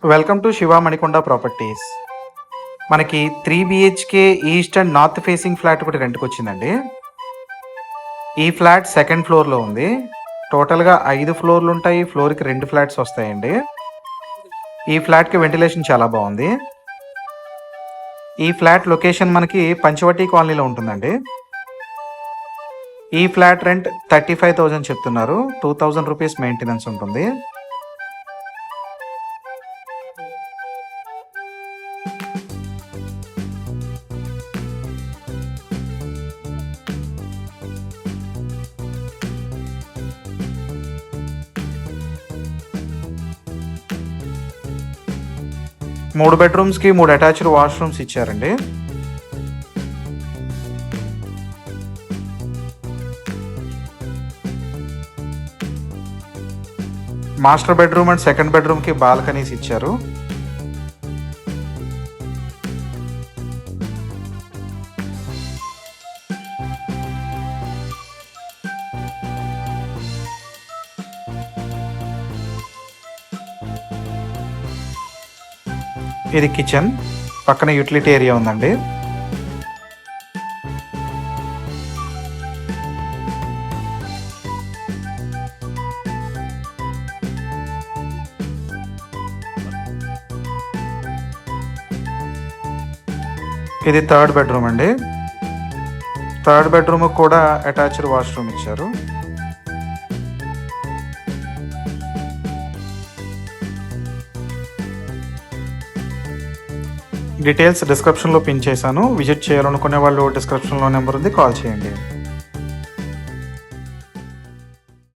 Welcome to Shiva Manikonda properties. మనకి 3 BHK east and north facing flat ఒకటి రెంట్కి వచ్చిందండి. ఈ ఫ్లాట్ సెకండ్ ఫ్లోర్లో ఉంది. టోటల్గా 5 ఫ్లోర్లు ఉంటాయి. ఫ్లోర్కి 2 ఫ్లాట్స్ వస్తాయండి. ఈ ఫ్లాట్కి వెంటిలేషన్ చాలా బాగుంది. ఈ ఫ్లాట్ లొకేషన్ మనకి పంచవటి కాలనీలో ఉంటుందండి. ఈ ఫ్లాట్ రెంట్ 35,000 చెప్తున్నారు. 2,000 రూపీస్ మెయింటెనెన్స్ ఉంటుంది. మూడు బెడ్రూమ్స్కి 3 అటాచ్డ్ వాష్రూమ్స్ ఇచ్చారండి. మాస్టర్ బెడ్రూమ్ అండ్ సెకండ్ బెడ్రూమ్కి బాల్కనీస్ ఇచ్చారు. ఇది కిచెన్, పక్కన యూటిలిటీ ఏరియా ఉందండి. ఇది థర్డ్ బెడ్రూమ్ అండి. థర్డ్ బెడ్రూమ్ కూడా అటాచ్డ్ వాష్రూమ్ ఇచ్చారు. డీటెయిల్స్ డిస్క్రిప్షన్లో పిన్ చేశాను. విజిట్ చేయాలనుకునే వాళ్ళు డిస్క్రిప్షన్లో నెంబర్ ఉంది, కాల్ చేయండి.